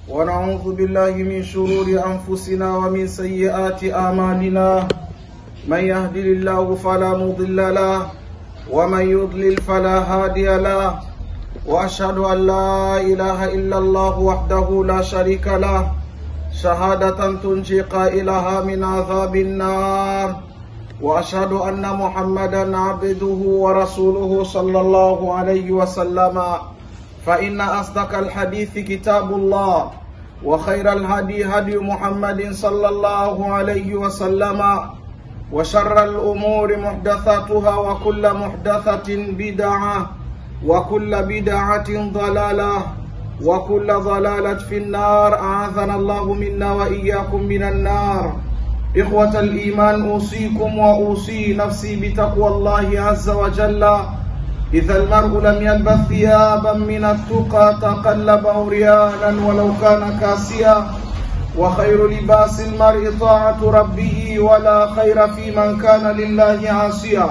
ونعوذ بالله من شرور أنفسنا ومن سيئات أعمالنا. من يهدي الله فلا مضل له ومن يضلل فلا هادي له. وأشهد أن لا إله إلا الله وحده لا شريك له شهادة تنجي قائلها من عذاب النار. وأشهد أن محمدا عبده ورسوله صلى الله عليه وسلم. فإن أصدق الحديث كتاب الله وخير الهدي هدي محمد صلى الله عليه وسلم. وشر الأمور محدثاتها وكل محدثة بدعة وكل بدعة ضلالة وكل ضلالة في النار. أعاذنا الله منا وإياكم من النار. إخوة الإيمان، أوصيكم وأوصي نفسي بتقوى الله عز وجل. إذا المرء لم يلبس ثيابا من التقى تقلب عريانا ولو كان كاسيا. وخير لباس المرء طاعة ربه ولا خير في من كان لله عاصيا.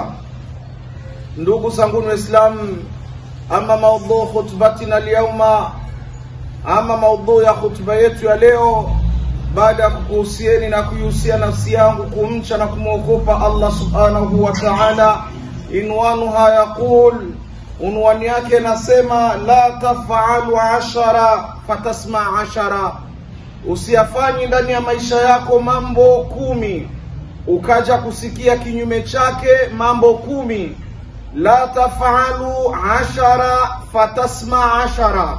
ndugu zangu Waislamu, ama maudhu khutbatina al-yawma, ama maudhu ya khutba yetu ya leo, baada ya kukuhusieni na kuihusia nafsi yangu kumcha na kumwogopa Allah subhanahu wa ta'ala, inwanuha yaqul, unwani yake nasema la taf'alu 10 fatasma 10. Usiyafanyi ndani ya maisha yako mambo 10 ukaja kusikia kinyume chake mambo 10. La taf'alu 10 fatasma 10.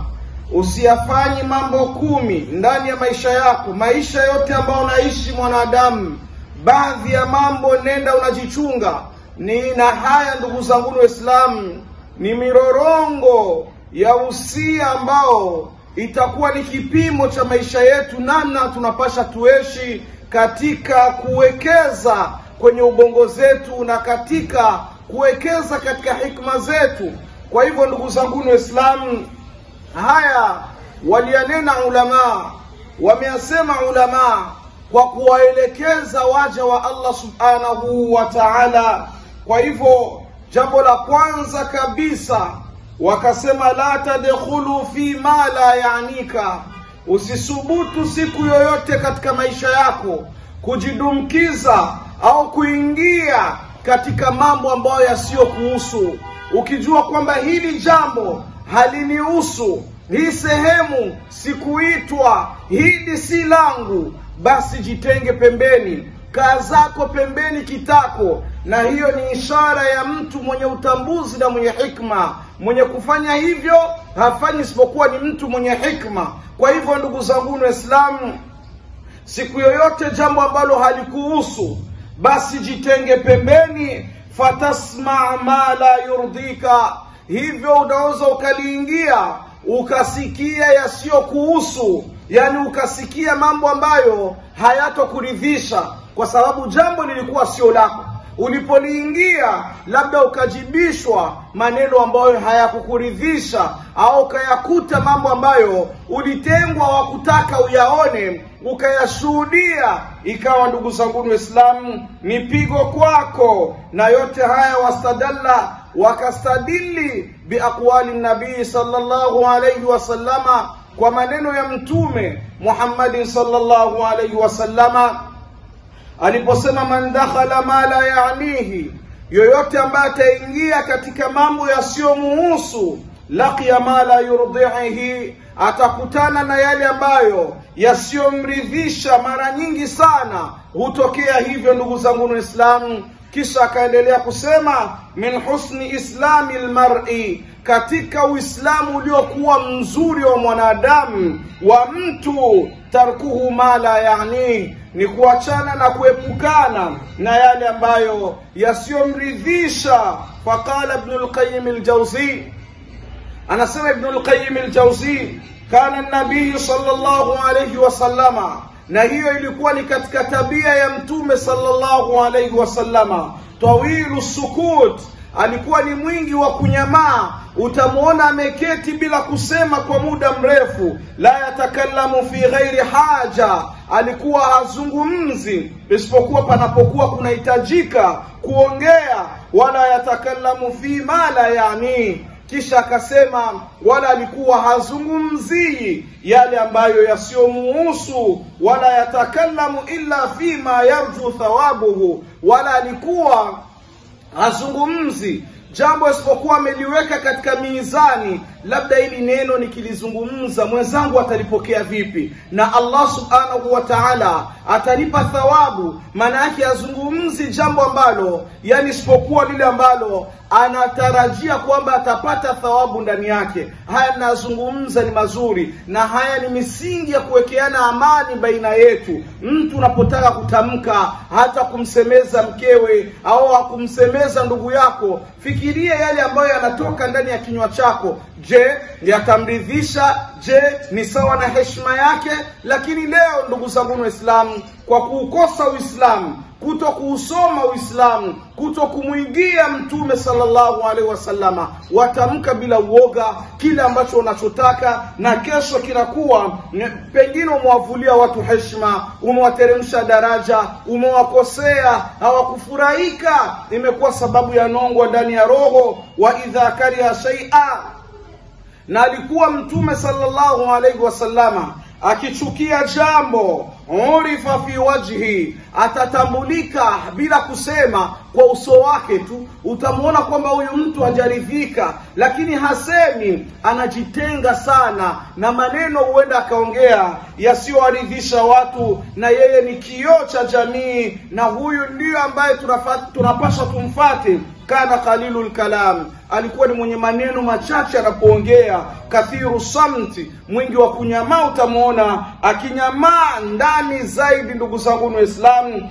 Usiyafanyi mambo 10 ndani ya maisha yako. Maisha yote ambayo unaishi mwanadamu, baadhi ya mambo nenda unajichunga. Na haya ndugu zangu Waislamu ni mirorongo ya usia ambao itakuwa ni kipimo cha maisha yetu, namna tunapasha tuishi katika kuwekeza kwenye ubongo zetu na katika kuwekeza katika hikma zetu. Kwa hivyo ndugu zangu Waislamu, haya walianena ulama, wameyasema ulama kwa kuwaelekeza waja wa Allah subhanahu wa ta'ala. Kwa hivyo jambo la kwanza kabisa wakasema la tadkhulu fi ma la ya'nika. Usisubutu siku yoyote katika maisha yako kujidumkiza au kuingia katika mambo ambayo yasiyokuhusu, ukijua kwamba hili jambo halinihusu, hii sehemu sikuitwa, hili si langu, basi jitenge pembeni, kaa zako pembeni kitako. Na hiyo ni ishara ya mtu mwenye utambuzi na mwenye hikma. Mwenye kufanya hivyo hafanyi isipokuwa ni mtu mwenye hikma. Kwa hivyo ndugu zangu Waislamu, siku yoyote jambo ambalo halikuhusu, basi jitenge pembeni. Fatasma ma la yurdika. Hivyo unaweza ukaliingia ukasikia yasiyokuhusu, yani ukasikia mambo ambayo hayatokuridhisha kwa sababu jambo lilikuwa sio lako. Ulipoliingia labda ukajibishwa maneno ambayo hayakukuridhisha, au ukayakuta mambo ambayo ulitengwa wa kutaka uyaone ukayashuhudia, ikawa ndugu zangu Waislamu ni pigo kwako. Na yote haya wastadalla wakastadili biaqwali nabii sallallahu alayhi wasallama, kwa maneno ya mtume Muhammad sallallahu alayhi wasallama aliposema man dakhala ma la ya'nihi, yoyote ambaye ataingia katika mambo yasiyomuhusu, laqiya ma la yurdihi, atakutana na yale ambayo yasiyomridhisha. Mara nyingi sana hutokea hivyo ndugu zangu Waislamu. Kisha akaendelea kusema min husni islamil mar'i, katika Uislamu uliokuwa mzuri wa mwanadamu wa mtu, tarkuhu ma la ya'ni, ni kuachana na kuepukana na yale ambayo yasiyomridhisha. Faqala Ibn al-Qayyim al-Jawzi, anasema Ibn al-Qayyim al-Jawzi, kana an-nabiy sallallahu alayhi wasallama, na hiyo ilikuwa ni katika tabia ya mtume sallallahu alayhi wasallama, tawilu sukut, alikuwa ni mwingi wa kunyamaa. Utamuona ameketi bila kusema kwa muda mrefu. La yatakallamu fi ghairi haja, alikuwa hazungumzi isipokuwa panapokuwa kunahitajika kuongea. Wala yatakallamu fi ma la yani, kisha akasema wala alikuwa hazungumzi yale ambayo yasiyomuhusu, wala yatakallamu illa fima yarju thawabuhu, wala alikuwa hazungumzi jambo isipokuwa ameliweka katika mizani, labda hili neno nikilizungumza mwenzangu atalipokea vipi na Allah subhanahu wa ta'ala atanipa thawabu. Maana yake azungumzi jambo ambalo yani isipokuwa lile ambalo anatarajia kwamba atapata thawabu ndani yake. Haya nazungumza ni mazuri, na haya ni misingi ya kuwekeana amani baina yetu. Mtu unapotaka kutamka hata kumsemeza mkewe au kumsemeza ndugu yako, fikiria yale ambayo yanatoka ndani ya kinywa chako. Je, yatamridhisha? Je, ni sawa na heshima yake? Lakini leo ndugu zangu Waislamu, kwa kuukosa Uislamu, kutokuusoma Uislamu, kutokumuigia Mtume sallallahu alaihi wasallama, watamka bila uoga kile ambacho unachotaka, na kesho kinakuwa pengine umewavulia watu heshima, umewateremsha daraja, umewakosea, hawakufurahika, imekuwa sababu ya nongwa ndani ya roho. Wa idha kariha shay'a, na alikuwa Mtume sallallahu alaihi wasallama akichukia jambo, urifa fi wajhi, atatambulika bila kusema, kwa uso wake tu utamuona kwamba huyu mtu hajaridhika, lakini hasemi, anajitenga sana na maneno, huenda akaongea yasiyowaridhisha watu, na yeye ni kioo cha jamii, na huyu ndio ambaye tunapaswa tumfuate. Kana qalilul kalam, alikuwa ni mwenye maneno machache anapoongea. Kathiru samti, mwingi wa kunyamaa, utamuona akinyamaa ndani zaidi. Ndugu zangu Waislamu,